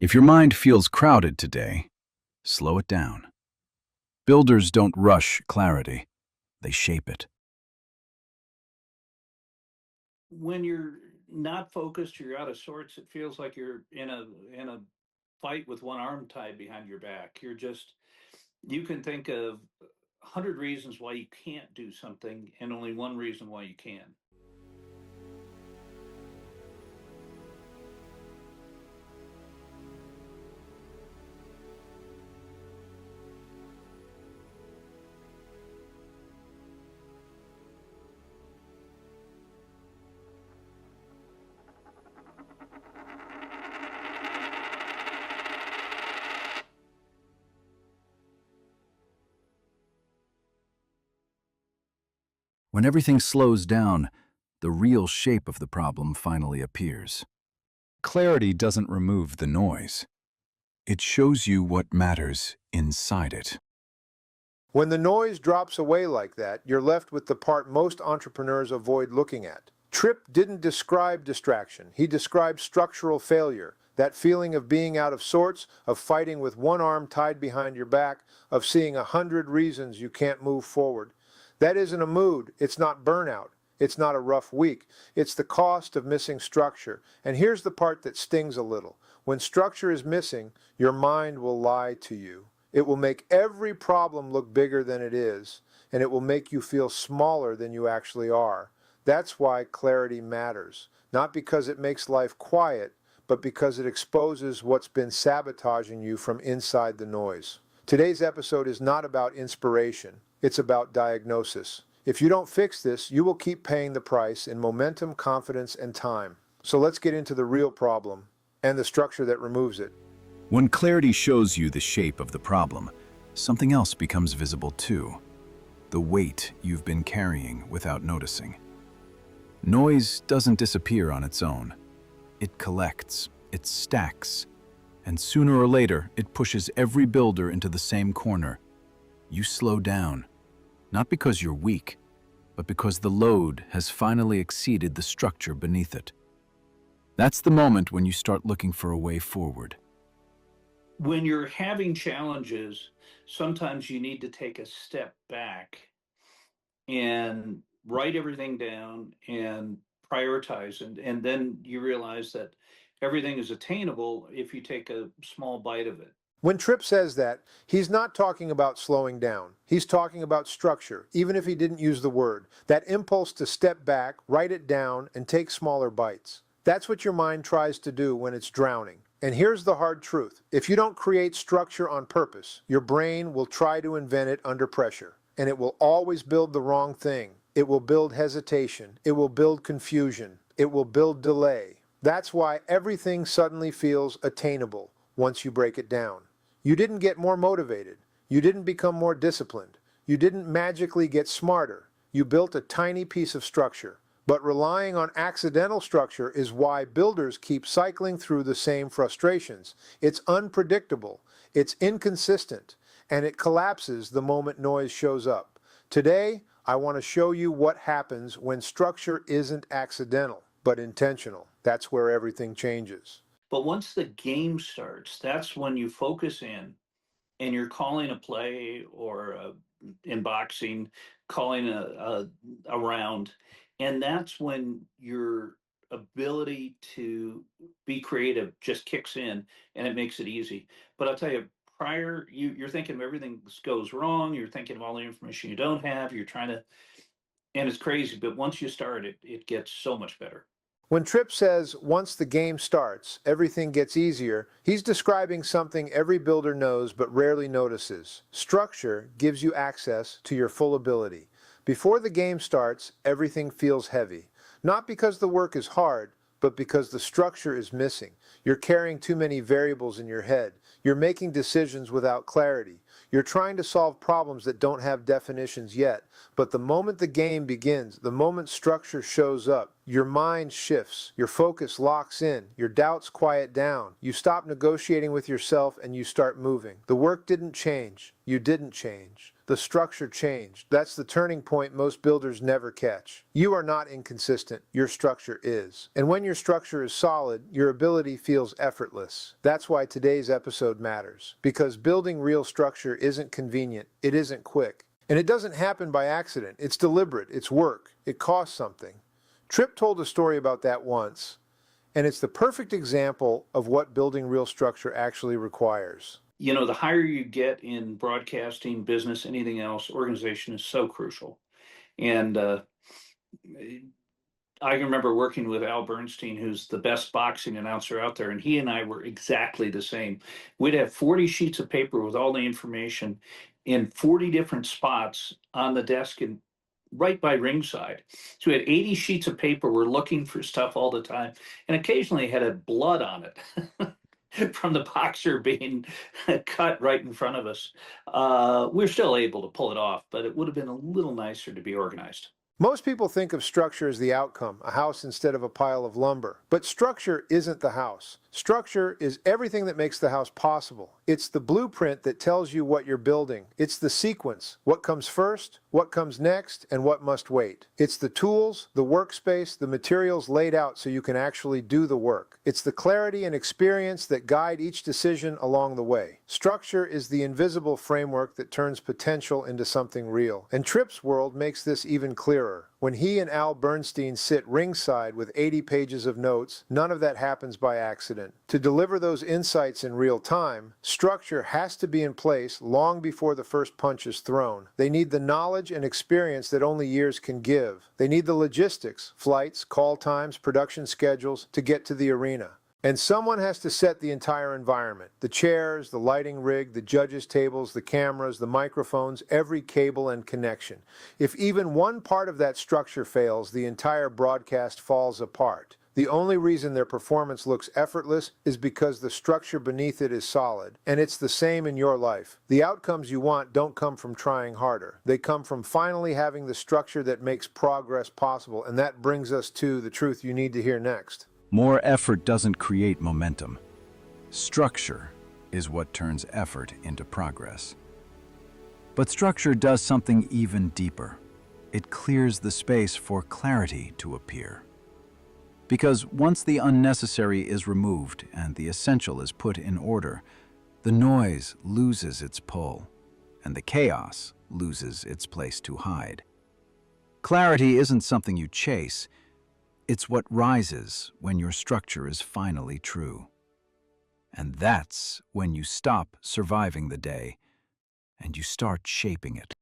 If your mind feels crowded today, slow it down. Builders don't rush clarity, they shape it. When you're not focused, you're out of sorts. It feels like you're in a fight with one arm tied behind your back. You can think of 100 reasons why you can't do something and only one reason why you can. When everything slows down, the real shape of the problem finally appears. Clarity doesn't remove the noise. It shows you what matters inside it. When the noise drops away like that, you're left with the part most entrepreneurs avoid looking at. Tripp didn't describe distraction. He described structural failure. That feeling of being out of sorts, of fighting with one arm tied behind your back, of seeing 100 reasons you can't move forward. That isn't a mood. It's not burnout. It's not a rough week. It's the cost of missing structure. And here's the part that stings a little. When structure is missing, your mind will lie to you. It will make every problem look bigger than it is, and it will make you feel smaller than you actually are. That's why clarity matters. Not because it makes life quiet, but because it exposes what's been sabotaging you from inside the noise. Today's episode is not about inspiration. It's about diagnosis. If you don't fix this, you will keep paying the price in momentum, confidence, and time. So let's get into the real problem and the structure that removes it. When clarity shows you the shape of the problem, something else becomes visible too. The weight you've been carrying without noticing. Noise doesn't disappear on its own. It collects, it stacks, and sooner or later it pushes every builder into the same corner. You slow down, not because you're weak, but because the load has finally exceeded the structure beneath it. That's the moment when you start looking for a way forward. When you're having challenges, sometimes you need to take a step back and write everything down and prioritize. And then you realize that everything is attainable if you take a small bite of it. When Tripp says that, he's not talking about slowing down. He's talking about structure, even if he didn't use the word. That impulse to step back, write it down, and take smaller bites. That's what your mind tries to do when it's drowning. And here's the hard truth. If you don't create structure on purpose, your brain will try to invent it under pressure. And it will always build the wrong thing. It will build hesitation. It will build confusion. It will build delay. That's why everything suddenly feels attainable once you break it down. You didn't get more motivated. You didn't become more disciplined. You didn't magically get smarter. You built a tiny piece of structure. But relying on accidental structure is why builders keep cycling through the same frustrations. It's unpredictable, it's inconsistent, and it collapses the moment noise shows up. Today, I want to show you what happens when structure isn't accidental, but intentional. That's where everything changes. But once the game starts, that's when you focus in and you're calling a play or in boxing, calling a round. And that's when your ability to be creative just kicks in and it makes it easy. But I'll tell you, you're thinking of everything goes wrong. You're thinking of all the information you don't have. You're trying to, and it's crazy. But once you start, it gets so much better. When Tripp says, once the game starts, everything gets easier, he's describing something every builder knows but rarely notices. Structure gives you access to your full ability. Before the game starts, everything feels heavy. Not because the work is hard, but because the structure is missing. You're carrying too many variables in your head. You're making decisions without clarity. You're trying to solve problems that don't have definitions yet. But the moment the game begins, the moment structure shows up, your mind shifts, your focus locks in, your doubts quiet down. You stop negotiating with yourself and you start moving. The work didn't change. You didn't change. The structure changed. That's the turning point most builders never catch. You are not inconsistent. Your structure is. And when your structure is solid, your ability feels effortless. That's why today's episode matters. Because building real structure isn't convenient. It isn't quick. And it doesn't happen by accident. It's deliberate. It's work. It costs something. Tripp told a story about that once, and it's the perfect example of what building real structure actually requires. You know, the higher you get in broadcasting, business, anything else, organization is so crucial. And I remember working with Al Bernstein, who's the best boxing announcer out there, and he and I were exactly the same. We'd have 40 sheets of paper with all the information in 40 different spots on the desk and right by ringside. So we had 80 sheets of paper. We're looking for stuff all the time, and occasionally it had a blood on it. From the boxer being cut right in front of us. We're still able to pull it off, but it would have been a little nicer to be organized. Most people think of structure as the outcome, a house instead of a pile of lumber. But structure isn't the house. Structure is everything that makes the house possible. It's the blueprint that tells you what you're building. It's the sequence, what comes first, what comes next, and what must wait. It's the tools, the workspace, the materials laid out so you can actually do the work. It's the clarity and experience that guide each decision along the way. Structure is the invisible framework that turns potential into something real. And Tripp's world makes this even clearer. When he and Al Bernstein sit ringside with 80 pages of notes, none of that happens by accident. To deliver those insights in real time, structure has to be in place long before the first punch is thrown. They need the knowledge and experience that only years can give. They need the logistics, flights, call times, production schedules to get to the arena. And someone has to set the entire environment. The chairs, the lighting rig, the judges' tables, the cameras, the microphones, every cable and connection. If even one part of that structure fails, the entire broadcast falls apart. The only reason their performance looks effortless is because the structure beneath it is solid. And it's the same in your life. The outcomes you want don't come from trying harder. They come from finally having the structure that makes progress possible. And that brings us to the truth you need to hear next. More effort doesn't create momentum. Structure is what turns effort into progress. But structure does something even deeper. It clears the space for clarity to appear. Because once the unnecessary is removed and the essential is put in order, the noise loses its pull, and the chaos loses its place to hide. Clarity isn't something you chase. It's what rises when your structure is finally true. And that's when you stop surviving the day and you start shaping it.